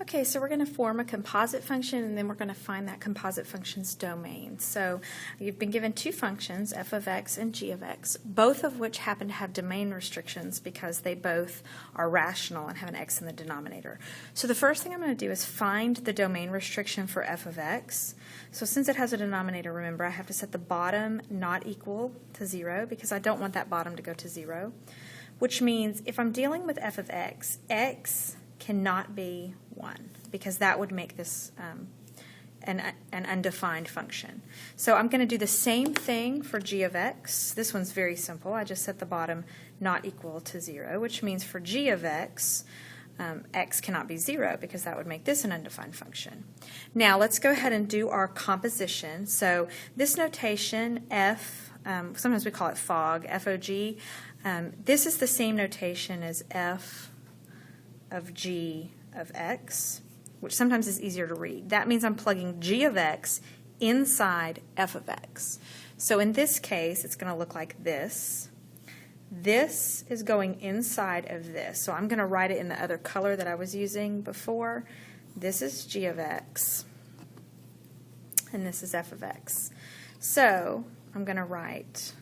Okay, so we're going to form a composite function, and then we're going to find that composite function's domain. So you've been given two functions, f of x and g of x, both of which happen to have domain restrictions because they both are rational and have an x in the denominator. So the first thing I'm going to do is find the domain restriction for f of x. So since it has a denominator, remember, I have to set the bottom not equal to 0 because I don't want that bottom to go to 0, which means if I'm dealing with f of x, x cannot be 1 because that would make this an undefined function. So I'm going to do the same thing for g of x. This one's very simple. I just set the bottom not equal to 0, which means for g of x, x cannot be 0 because that would make this an undefined function. Now let's go ahead and do our composition. So this notation f, sometimes we call it fog, F-O-G, this is the same notation as f of g of x, which sometimes is easier to read. That means I'm plugging g of x inside f of x. So in this case, it's going to look like this. This is going inside of this. So I'm going to write it in the other color that I was using before. This is g of x, and this is f of x. So I'm going to write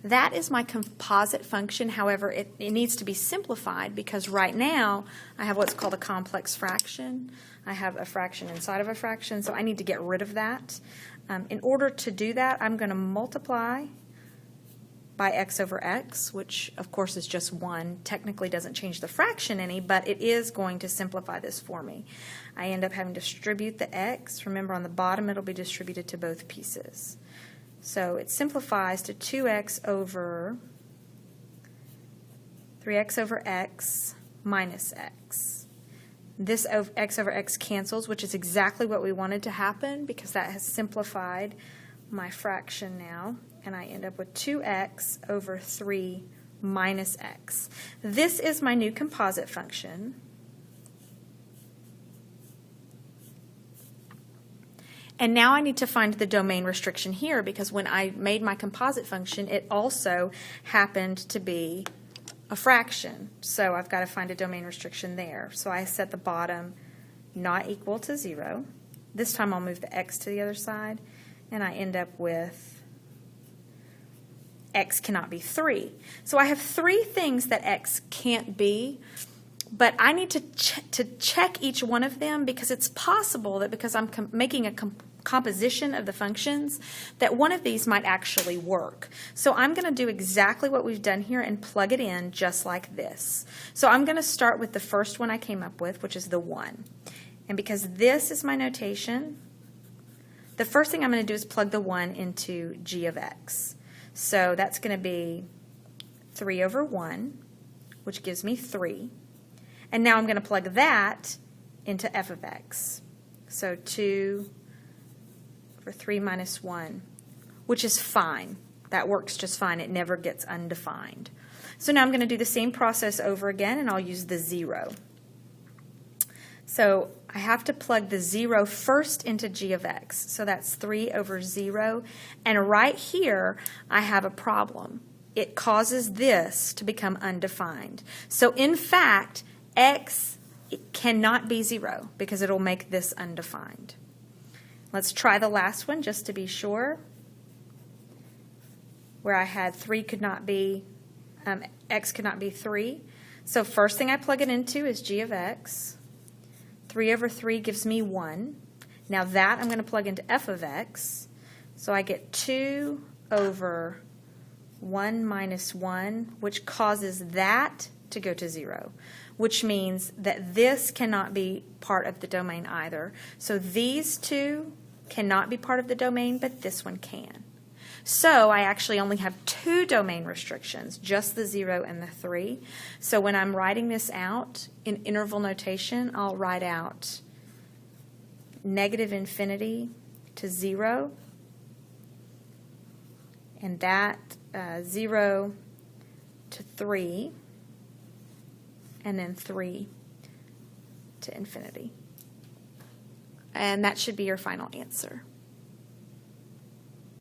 that is my composite function. However, it needs to be simplified because right now I have what's called a complex fraction. I have a fraction inside of a fraction, so I need to get rid of that. In order to do that, I'm going to multiply by x over x, which of course is just 1. Technically doesn't change the fraction any, but it is going to simplify this for me. I end up having to distribute the x. Remember, on the bottom it'll be distributed to both pieces. So it simplifies to 2x over 3x over x minus x. This x over x cancels, which is exactly what we wanted to happen because that has simplified my fraction now. And I end up with 2x over 3 minus x. This is my new composite function. And now I need to find the domain restriction here because when I made my composite function, it also happened to be a fraction. So I've got to find a domain restriction there. So I set the bottom not equal to 0. This time I'll move the x to the other side, and I end up with x cannot be 3. So I have 3 things that x can't be, but I need to check each one of them because it's possible that because I'm making a composition of the functions that one of these might actually work. So I'm going to do exactly what we've done here and plug it in just like this. So I'm going to start with the first one I came up with, which is the 1. And because this is my notation, the first thing I'm going to do is plug the 1 into g of x. So that's going to be 3 over 1, which gives me 3. And now I'm going to plug that into f of x. So 2 over 3 minus 1, which is fine. That works just fine. It never gets undefined. So now I'm going to do the same process over again, and I'll use the 0. So I have to plug the 0 first into g of x. So that's 3 over 0. And right here, I have a problem. It causes this to become undefined. So in fact, x cannot be 0 because it'll make this undefined. Let's try the last one just to be sure, where I had 3 could not be, x could not be 3. So first thing I plug it into is g of x. 3 over 3 gives me 1. Now that I'm going to plug into f of x. So I get 2 over 1 minus 1, which causes that to go to 0, which means that this cannot be part of the domain either. So these two cannot be part of the domain, but this one can. So I actually only have 2 domain restrictions, just the 0 and the 3. So when I'm writing this out in interval notation, I'll write out negative infinity to 0, and that 0 to 3, and then 3 to infinity. And that should be your final answer.